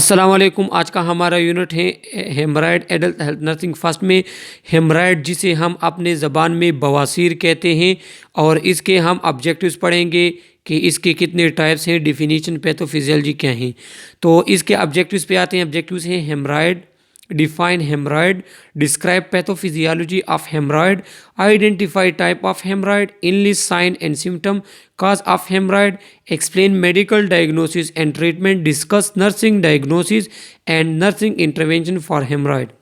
अस्सलाम वालेकुम। आज का हमारा यूनिट है haemorrhoid adult health nursing. First में हेमराइड, जिसे हम अपने ज़बान में बवासीर कहते हैं, और इसके हम ऑब्जेक्टिव्स पढ़ेंगे कि इसके कितने टाइप्स हैं, डिफिनीशन, पैथोफिजियोलॉजी क्या हैं। तो इसके ऑब्जेक्टिव्स पे आते हैं। ऑब्जेक्टिव्स हैं haemorrhoid, define haemorrhoid, describe pathophysiology of haemorrhoid, identify type of haemorrhoid, enlist sign and symptom, cause of hemorrhoid, explain medical diagnosis and treatment, discuss nursing diagnosis and nursing intervention for hemorrhoid.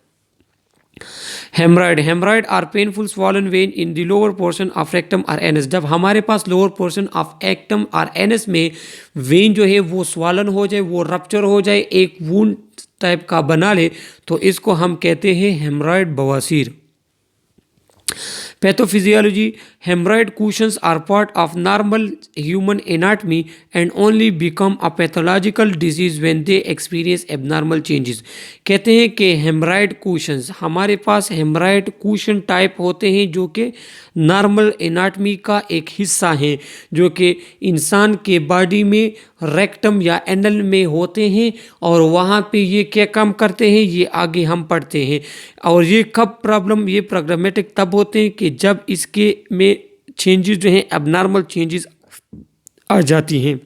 Hemorrhoid are painful swollen vein in the lower portion of rectum or anus। जब हमारे पास lower portion of एक्टम और anus में when जो है वो swollen हो जाए, वो रप्चर हो जाए, एक वूंड टाइप का बना ले, तो इसको हम कहते हैं हेमरॉयड बवासीर। Pathophysiology: hemorrhoid cushions are part of normal human anatomy and only become a pathological disease when they experience abnormal changes। कहते हैं कि हेमराइड कुशंस, हमारे पास हेमराइड कुशन टाइप होते हैं जो कि नॉर्मल एनाटमी का एक हिस्सा है, जो कि इंसान के बॉडी में रेक्टम या एनल में होते हैं, और वहाँ पे ये क्या काम करते हैं ये आगे हम पढ़ते हैं। और ये कब प्रॉब्लम, ये प्रॉब्लमेटिक तब होते हैं कि जब इसके में चेंजेस जो हैं, एबनॉर्मल चेंजेस आ जाती हैं।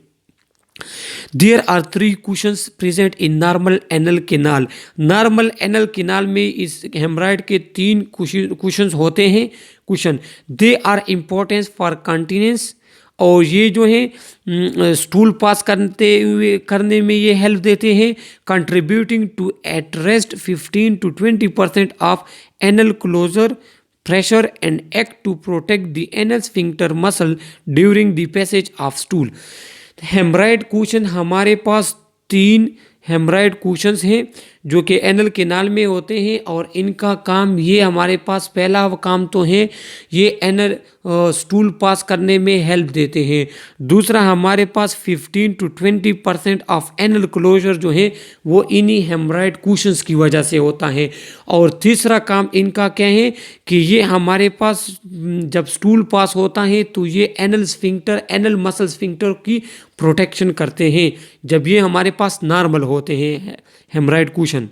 There are 3 cushions present in normal anal canal. Normal anal canal में इस हेमराइड के 3 कुशंस होते हैं। Cushion they are importance for continence, और ये जो है स्टूल पास करने में ये हेल्प देते हैं। Contributing to at rest 15 to 20% of anal closure pressure and act to protect the anal sphincter muscle during the passage of stool। Haemorrhoid cushion, हमारे पास 3 हेमराइड कुशंस हैं जो कि एनल केनाल में होते हैं, और इनका काम ये, हमारे पास पहला काम तो है ये एनल स्टूल पास करने में हेल्प देते हैं। दूसरा, हमारे पास 15 to 20% ऑफ एनल क्लोजर जो है वो इन्हीं हेमराइड कुशंस की वजह से होता है। और तीसरा काम इनका क्या है कि ये हमारे पास जब स्टूल पास होता है तो ये anal sphincter, anal muscle sphincter की प्रोटेक्शन करते हैं जब ये हमारे पास नॉर्मल होते हैं हेमराइड कुशन।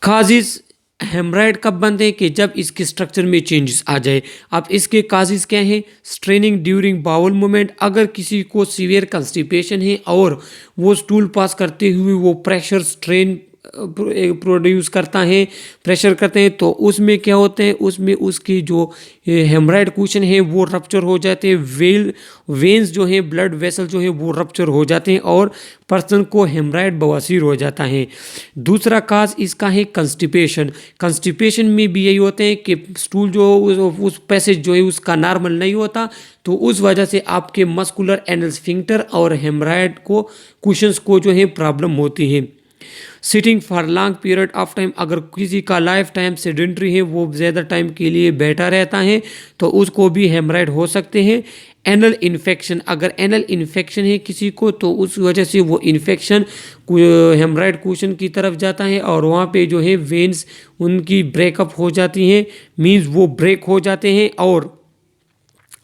काजिज, हेमराइड कब बनते हैं कि जब इसके स्ट्रक्चर में चेंजेस आ जाए। अब इसके काजिज क्या हैं? स्ट्रेनिंग ड्यूरिंग बाउल मूवमेंट, अगर किसी को सीवियर कंस्टिपेशन है और वो स्टूल पास करते हुए वो प्रेशर स्ट्रेन प्रोड्यूस करता है, प्रेशर करते हैं, तो उसमें क्या होते हैं, उसमें उसकी जो हेमराइड कुशन है वो रप्चर हो जाते हैं। वेन्स जो हैं, ब्लड वेसल जो है वो रप्चर हो जाते हैं और पर्सन को हेमराइड बवासीर हो जाता है। दूसरा काज इसका है कंस्टिपेशन। कंस्टिपेशन में भी यही होते हैं कि स्टूल जो उस पैसेज जो है उसका नॉर्मल नहीं होता, तो उस वजह से आपके मस्कुलर एनल स्फिंक्टर और हेमराइड को कुशंस को जो है प्रॉब्लम होती है। Sitting for long period of time, अगर किसी का लाइफ टाइम सेडेंट्री है, वो ज़्यादा टाइम के लिए बैठा रहता है, तो उसको भी हेमराइड हो सकते हैं। एनल इन्फेक्शन, अगर एनल इन्फेक्शन है किसी को, तो उस वजह से वो इन्फेक्शन हेमराइड कुशन की तरफ जाता है, और वहाँ पे जो है वेन्स उनकी ब्रेकअप हो जाती हैं, मीन्स वो ब्रेक हो जाते हैं और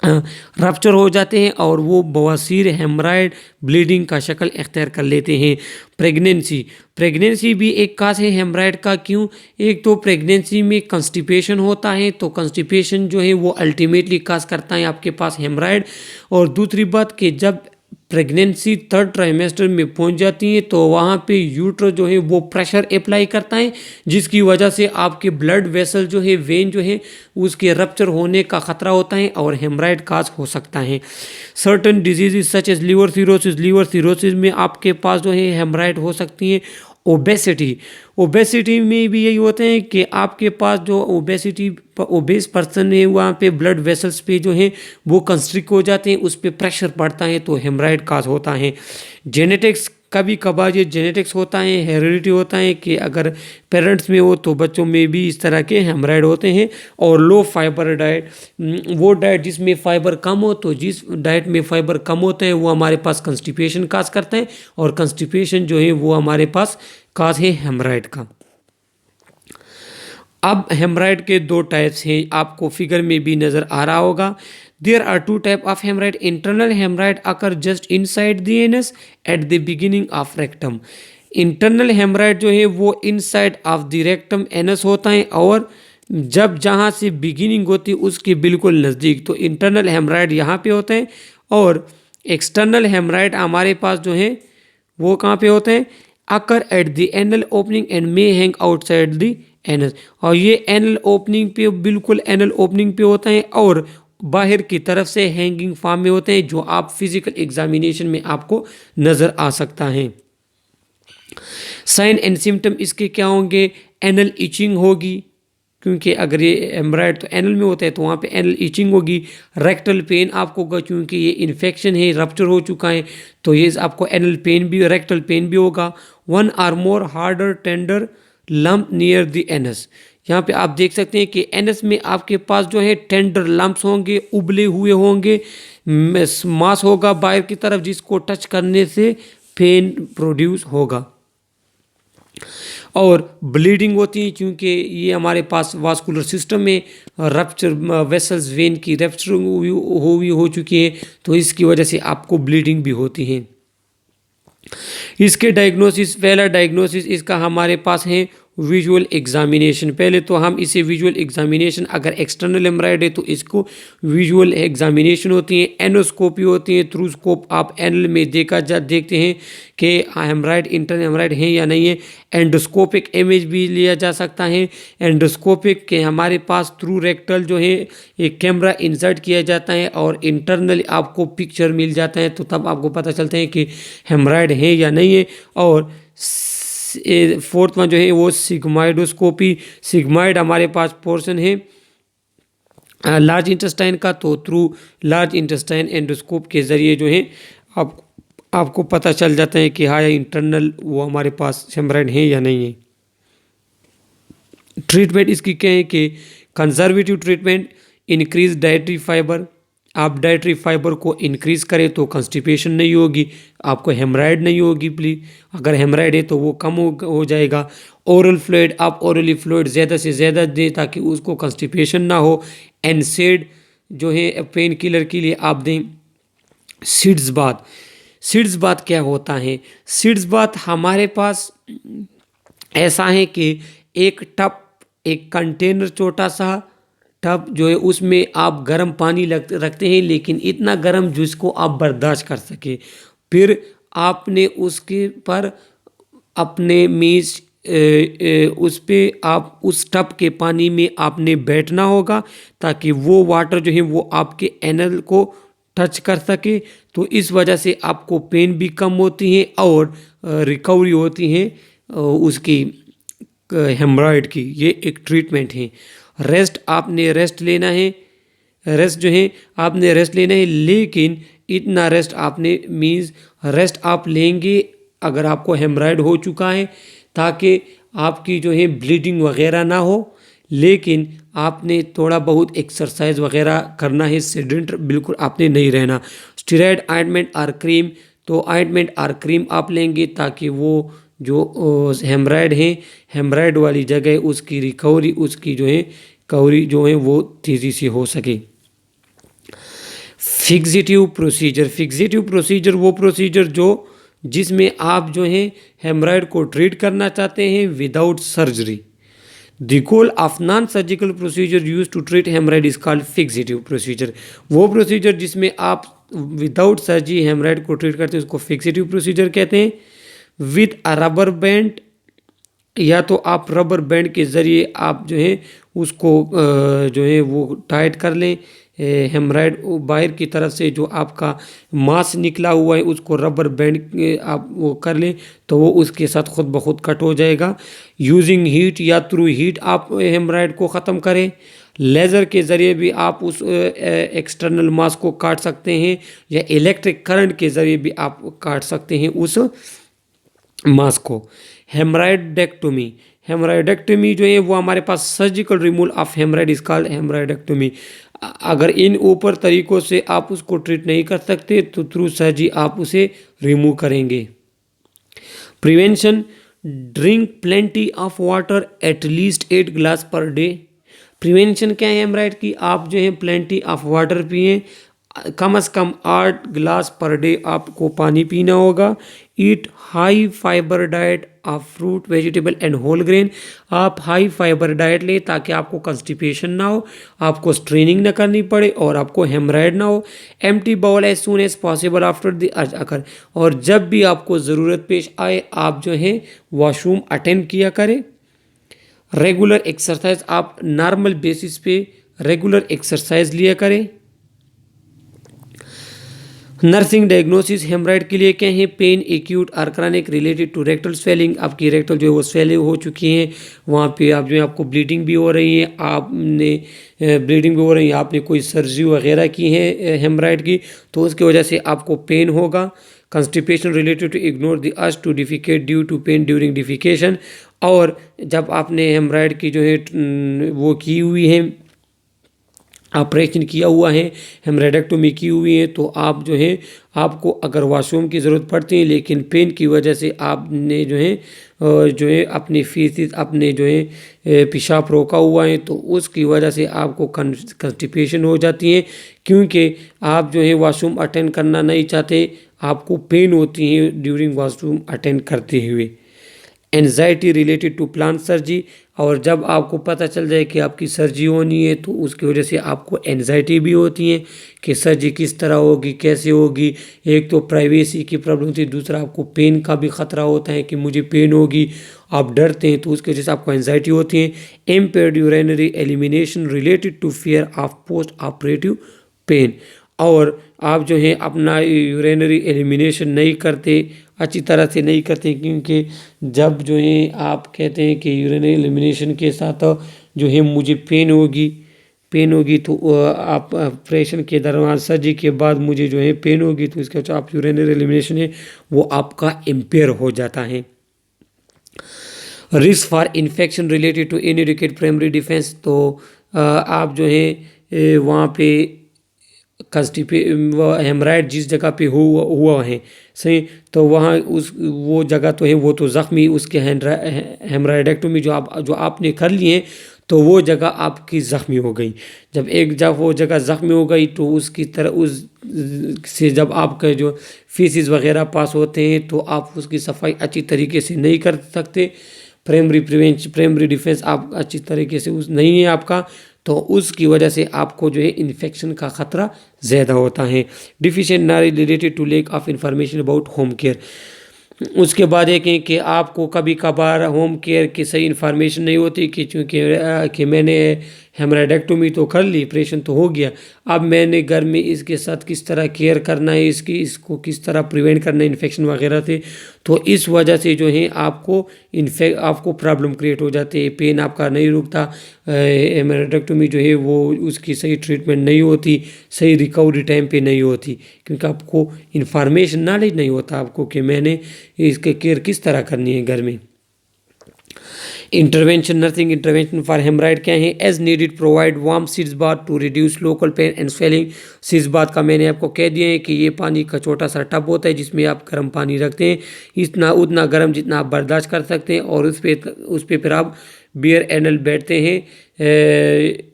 रप्चर हो जाते हैं, और वो बवासीर, हेमराइड, ब्लीडिंग का शक्ल इख्तियार कर लेते हैं। प्रेगनेंसी भी एक काज है हेमराइड का। क्यों? एक तो प्रेगनेंसी में कंस्टिपेशन होता है, तो कंस्टिपेशन जो है वो अल्टीमेटली काज करता है आपके पास हेमराइड। और दूसरी बात कि जब प्रेगनेंसी 3rd ट्राइमेस्टर में पहुंच जाती है, तो वहाँ पे यूट्रस जो है वो प्रेशर अप्लाई करता है, जिसकी वजह से आपके ब्लड वेसल जो है, वेन जो है, उसके रप्चर होने का ख़तरा होता है और हेमराइड काज हो सकता है। Certain disease such as liver cirrhosis में आपके पास जो है हेमराइड हो सकती है। ओबेसिटी में भी यही होते हैं कि आपके पास जो ओबेस पर्सन है, वहाँ पे ब्लड वेसल्स पे जो है वो कंस्ट्रिक्ट हो जाते हैं, उस पर प्रेशर पड़ता है, तो हेमराइड काज होता है। जेनेटिक्स, कभी कभार ये जेनेटिक्स होता है, हेरिडिटी होता है कि अगर पेरेंट्स में हो तो बच्चों में भी इस तरह के हेमराइड होते हैं। और लो फाइबर डाइट, वो डाइट जिसमें फाइबर कम हो, तो जिस डाइट में फाइबर कम होते हैं वो हमारे पास कंस्टिपेशन काज करते हैं, और कंस्टिपेशन जो है वो हमारे पास काज है हेमराइड का। अब हेमराइड के 2 टाइप्स हैं, आपको फिगर में भी नज़र आ रहा होगा। There are two types of hemorrhoid. Internal hemorrhoid occur just inside the anus at the beginning of rectum. Internal haemorrhoid जो है वो inside of the rectum anus होता है और जब जहाँ से बिगिनिंग होती है उसके बिल्कुल नज़दीक, तो इंटरनल हेमराइड यहाँ पे होते हैं और एक्सटर्नल हेमराइड हमारे पास जो है वो कहाँ पे होते हैं, occur at the anal opening and may hang outside the anus. और ये एनल ओपनिंग पे, बिल्कुल एनल ओपनिंग पे होता है और बाहर की तरफ से हैंगिंग फॉर्म में होते हैं, जो आप फिजिकल एग्जामिनेशन में आपको नज़र आ सकता है। साइन एंड सिम्टम इसके क्या होंगे, एनल इचिंग होगी, क्योंकि अगर ये एम्ब्राइड तो एनल में होता है तो वहाँ पे एनल इचिंग होगी। रेक्टल पेन आपको होगा, क्योंकि ये इन्फेक्शन है, रप्चर हो चुका है, तो ये आपको एनल पेन भी, रेक्टल पेन भी होगा। One or more harder tender lump near the anus, यहाँ पे आप देख सकते हैं कि एनस में आपके पास जो है टेंडर लम्प्स होंगे, उबले हुए होंगे, मांस होगा बाहर की तरफ जिसको टच करने से पेन प्रोड्यूस होगा। और ब्लीडिंग होती है, क्योंकि ये हमारे पास वास्कुलर सिस्टम में रप्चर, वेसल्स वेन की रप्चर हो चुकी है, तो इसकी वजह से आपको ब्लीडिंग भी होती है। इसके डायग्नोसिस, पहला डायग्नोसिस इसका हमारे पास है विजुअल एग्जामिनेशन। पहले तो हम इसे विजुअल एग्जामिनेशन, अगर एक्सटर्नल हेमराइड है तो इसको विजुअल एग्जामिनेशन होती है, एनोस्कोपी होती है, थ्रू स्कोप आप एनल में देखते हैं कि हेमराइड इंटरनल हेमराइड है या नहीं है। एंडोस्कोपिक इमेज भी लिया जा सकता है। एंडोस्कोपिक के हमारे पास थ्रू रेक्टल जो है एक कैमरा इंसर्ट किया जाता है और इंटरनल आपको पिक्चर मिल जाता है, तो तब आपको पता चलता है कि हेमराइड है या नहीं है। और फोर्थ वन जो है वो सिग्माइडोस्कोपी, सिग्माइड हमारे पास पोर्शन है लार्ज इंटेस्टाइन का, तो थ्रू लार्ज इंटेस्टाइन एंडोस्कोप के ज़रिए जो है आपको पता चल जाता है कि हाँ इंटरनल वो हमारे पास हेमराइड है या नहीं है। ट्रीटमेंट इसकी क्या है कि conservative treatment, increase dietary fibre, आप डाइटरी फाइबर को इंक्रीज़ करें तो कंस्टिपेशन नहीं होगी, आपको हेमराइड नहीं होगी प्लीज, अगर हेमराइड है तो वो कम हो जाएगा। ओरल फ्लूइड, आप ओरली फ्लूइड ज़्यादा से ज़्यादा दें ताकि उसको कंस्टिपेशन ना हो। एनसेड जो है पेन किलर के लिए आप दें। सीड्स बाथ, सीड्स बाथ क्या होता है, सीड्स बाथ हमारे पास ऐसा है कि एक टब, एक कंटेनर, छोटा सा टब जो है उसमें आप गर्म पानी रखते हैं, लेकिन इतना गर्म जिसको आप बर्दाश्त कर सके। फिर आपने उसके पर अपने मेज उस पे आप उस टब के पानी में आपने बैठना होगा ताकि वो वाटर जो है वो आपके एनल को टच कर सके, तो इस वजह से आपको पेन भी कम होती है और रिकवरी होती है उसकी हेमराइड की। ये एक ट्रीटमेंट है। रेस्ट, आपने रेस्ट लेना है, रेस्ट जो है आपने रेस्ट लेना है, लेकिन इतना रेस्ट आपने मीन्स रेस्ट आप लेंगे अगर आपको हेमराइड हो चुका है, ताकि आपकी जो है ब्लीडिंग वगैरह ना हो, लेकिन आपने थोड़ा बहुत एक्सरसाइज वगैरह करना है, सेडेंट बिल्कुल आपने नहीं रहना। स्टेरॉइड ऑइंटमेंट और क्रीम, तो ऑइंटमेंट और क्रीम आप लेंगे ताकि वो जो हेमराइड है, हेमराइड वाली जगह उसकी रिकवरी, उसकी जो है कवरी जो है वो तेज़ी से हो सके। फिक्सेटिव प्रोसीजर, फिक्सेटिव प्रोसीजर वो प्रोसीजर जो जिसमें आप जो है हेमराइड को ट्रीट करना चाहते हैं without surgery. The goal of non surgical procedure use to treat haemorrhoid is called fixative procedure. वो प्रोसीजर जिसमें आप विदाउट सर्जरी हेमराइड को ट्रीट करते हैं उसको फिक्सेटिव प्रोसीजर कहते हैं। विद अ रबर बैंड, या तो आप रबर बैंड के ज़रिए आप जो है उसको जो है वो टाइट कर लें, हेमराइड बाहर की तरफ से जो आपका मांस निकला हुआ है उसको रबर बैंड आप वो कर लें तो वो उसके साथ खुद ब खुद कट हो जाएगा। यूजिंग हीट, या थ्रू हीट आप हेमराइड को ख़त्म करें। लेज़र के ज़रिए भी आप उस एक्सटर्नल मांस को काट सकते हैं, या इलेक्ट्रिक करंट के ज़रिए भी आप काट सकते हैं उस मांस को। हेमराइडेक्टोमी, हेमराइडेक्टोमी जो है वो हमारे पास surgical removal of haemorrhoid is called haemorrhoidectomy. अगर इन ऊपर तरीकों से आप उसको ट्रीट नहीं कर सकते तो थ्रू सर्जरी आप उसे रिमूव करेंगे। Prevention, drink plenty of water, at least 8 glass per day. Prevention क्या है हेमराइड की, आप जो है प्लेंटी ऑफ वाटर पिएं, कम से कम 8 गिलास पर डे आपको पानी पीना होगा। Eat high fibre diet of fruit vegetable and whole grain, आप हाई फाइबर डाइट लें ताकि आपको कंस्टिपेशन ना हो, आपको स्ट्रेनिंग ना करनी पड़े और आपको हेमराइड ना हो। Empty bowel as soon as possible after the urge occur, और जब भी आपको ज़रूरत पेश आए आप जो है वॉशरूम अटेंड किया करें। रेगुलर एक्सरसाइज, आप नॉर्मल बेसिस पे रेगुलर एक्सरसाइज लिया करें। नर्सिंग डायग्नोसिस हेमराइड के लिए क्या है, पेन एक्यूट और chronic related to rectal swelling, आपकी रेक्टल जो है वो स्वेलिंग हो चुकी है, वहाँ पे आप जो है आपको ब्लीडिंग भी हो रही है, आपने ब्लीडिंग भी हो रही है, आपने कोई सर्जरी वगैरह की है हेमराइड की, तो उसकी वजह से आपको पेन होगा। Constipation related to ignore the urge to defecate due to pain during defecation, और जब आपने हेमराइड की जो है वो की हुई है, ऑपरेशन किया हुआ है, हेमरेडेक्टोमी की हुई है, तो आप जो है आपको अगर वॉशरूम की ज़रूरत पड़ती है लेकिन पेन की वजह से आपने जो है अपनी फीसिस अपने जो है पेशाब रोका हुआ है, तो उसकी वजह से आपको कंस्टिपेशन हो जाती है, क्योंकि आप जो है वॉशरूम अटेंड करना नहीं चाहते, आपको पेन होती है ड्यूरिंग वॉशरूम अटेंड करते हुए। Anxiety related to plan surgery, और जब आपको पता चल जाए कि आपकी सर्जरी होनी है तो उसकी वजह से आपको एनजाइटी भी होती है कि सर्जरी किस तरह होगी, कैसे होगी। एक तो प्राइवेसी की प्रॉब्लम होती है, दूसरा आपको पेन का भी ख़तरा होता है कि मुझे पेन होगी, आप डरते हैं, तो उसकी वजह से आपको एनजाइटी होती है। Impaired urinary elimination related to fear of post operative pain, और आप जो है अपना यूरिनरी एलिमिनेशन नहीं करते, अच्छी तरह से नहीं करते, क्योंकि जब जो है आप कहते हैं कि यूरिनरी एलिमिनेशन के साथ जो है मुझे पेन होगी तो आप ऑपरेशन के दौरान सर्जरी के बाद मुझे जो है पेन होगी, तो इसका जो आप यूरिनरी एलिमिनेशन है वो आपका इम्पेयर हो जाता है। Risk for infection related to inadequate primary defence, तो आप जो है वहाँ पे हेमराइड जिस जगह पे हुआ है सही, तो वहाँ वो जगह तो है वो तो ज़ख्मी, उसके हेमराइडेक्टोमी जो आपने कर लिए तो वो जगह आपकी ज़ख्मी हो गई। जब वो जगह ज़ख्मी हो गई तो उसकी तरह उस से जब आपका जो फीसिस वगैरह पास होते हैं तो आप उसकी सफाई अच्छी तरीके से नहीं कर सकते। प्राइमरी डिफेंस आप अच्छी तरीके से नहीं है आपका, तो उसकी वजह से आपको जो है इन्फेक्शन का ख़तरा ज़्यादा होता है। Deficient knowledge related to lack of information about home care, उसके बाद एक है कि आपको कभी कभार होम केयर की सही इन्फॉर्मेशन नहीं होती कि चूँकि मैंने हेमराइडेक्टोमी तो कर ली, ऑपरेशन तो हो गया, अब मैंने घर में इसके साथ किस तरह केयर करना है, इसको किस तरह प्रिवेंट करना है इन्फेक्शन वगैरह से, तो इस वजह से जो है आपको प्रॉब्लम क्रिएट हो जाती है, पेन आपका नहीं रुकता, हेमराइडेक्टोमी जो है वो उसकी सही ट्रीटमेंट नहीं होती, सही रिकवरी टाइम पे नहीं होती, क्योंकि आपको इन्फॉर्मेशन नॉलेज नहीं होता आपको कि मैंने इसके केयर किस तरह करनी है घर में। Intervention, nursing intervention for hemorrhoid क्या है, as needed provide warm sitz bath to reduce local pain and swelling. Sitz bath का मैंने आपको कह दिया है कि ये पानी का छोटा सा टब होता है जिसमें आप गर्म पानी रखते हैं, उतना गर्म जितना आप बर्दाश्त कर सकते हैं, और उस पर फिर आप बियर एनल बैठते हैं,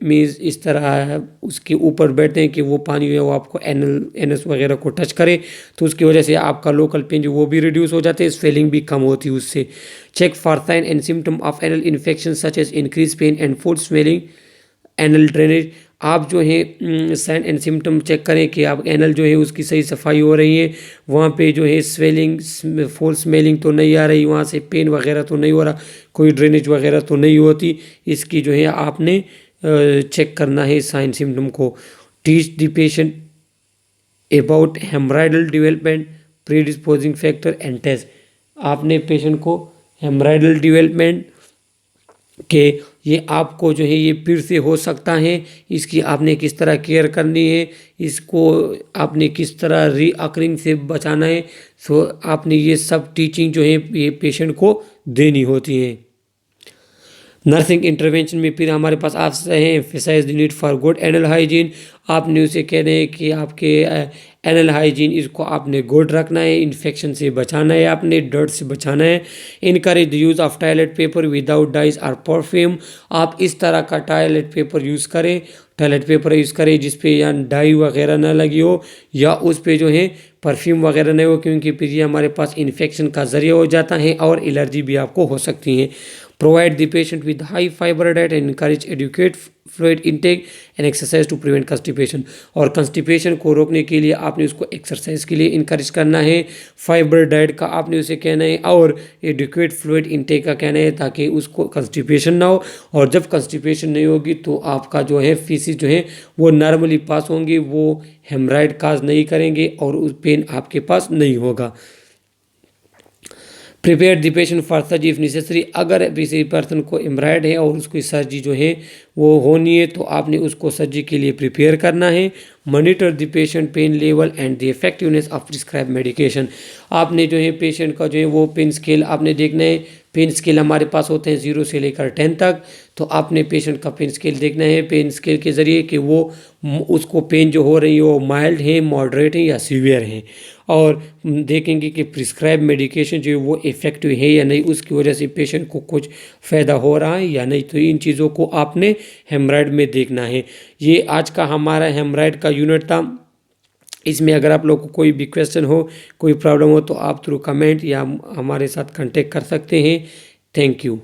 मीन्स इस तरह उसके ऊपर बैठते हैं कि वो पानी है वो आपको एनस वगैरह को टच करे, तो उसकी वजह से आपका लोकल पेन जो वो भी रिड्यूस हो जाते हैं, स्वेलिंग भी कम होती है उससे। Check for sign and symptom of anal infection such as increase pain and foul smelling, anal drainage, आप जो है साइन एंड सिम्टम चेक करें कि आप एनल जो है उसकी सही सफाई हो रही है, वहाँ पे जो है स्वेलिंग फुल स्मेलिंग तो नहीं आ रही, वहाँ से पेन वगैरह तो नहीं हो रहा, कोई ड्रेनेज वगैरह तो नहीं होती, इसकी जो है आपने चेक करना है साइन सिम्टम को। Teach the patient about haemorrhoidal development, predisposing factor and test, आपने पेशेंट को हेमराइडल डेवलपमेंट कि ये आपको जो है ये फिर से हो सकता है, इसकी आपने किस तरह केयर करनी है, इसको आपने किस तरह रीअकरिंग से बचाना है, सो आपने ये सब टीचिंग जो है ये पेशेंट को देनी होती है। नर्सिंग इंटरवेंशन में फिर हमारे पास आप है emphasize the need for good anal hygiene, आपने उसे कह रहे हैं कि आपके एनल हाइजीन, इसको आपने गुड रखना है, इन्फेक्शन से बचाना है, आपने डर्ट से बचाना है। Encourage the use of toilet paper without dyes और परफ्यूम, आप इस तरह का टॉयलेट पेपर यूज़ करें, टॉयलेट पेपर यूज़ करें जिस पे या डाई वगैरह ना लगी हो या उस पे जो है परफ्यूम वगैरह नहीं हो, क्योंकि फिर ये हमारे पास इन्फेक्शन का ज़रिया हो जाता है और एलर्जी भी आपको हो सकती है। Provide the patient with high fibre diet and encourage adequate fluid intake and exercise to prevent constipation, और कंस्टिपेशन को रोकने के लिए आपने उसको एक्सरसाइज के लिए इनकरेज करना है, फाइबर डाइट का आपने उसे कहना है और एडुकेट फ्लूइड इनटेक का कहना है, ताकि उसको कंस्टिपेशन ना हो। और जब कंस्टिपेशन नहीं होगी तो आपका जो है फीसिस जो है वो नॉर्मली पास होंगे, वो हेमराइड काज नहीं करेंगे और उस पेन आपके पास नहीं होगा। Prepare the patient for surgery if necessary, अगर किसी पर्सन को एम्ब्रॉयड है और उसकी सर्जरी जो है वो होनी है तो आपने उसको सर्जरी के लिए प्रिपेयर करना है। Monitor the patient pain level and the effectiveness of prescribe medication, आपने जो है पेशेंट का जो है वो पेन स्केल आपने देखना है। पेन स्केल हमारे पास होते हैं 0 से लेकर 10 तक, तो आपने पेशेंट का पेन स्केल देखना है पेन स्केल के ज़रिए कि वो उसको पेन जो हो रही है वो माइल्ड है, मॉडरेट है या सीवियर है, और देखेंगे कि प्रिस्क्राइब मेडिकेशन जो है वो इफ़ेक्टिव है या नहीं, उसकी वजह से पेशेंट को कुछ फ़ायदा हो रहा है या नहीं। तो इन चीज़ों को आपने हेमराइड में देखना है। ये आज का हमारा हेमराइड का यूनिट था। इसमें अगर आप लोग को कोई भी क्वेश्चन हो, कोई प्रॉब्लम हो तो आप थ्रू कमेंट या हमारे साथ कांटेक्ट कर सकते हैं। Thank you.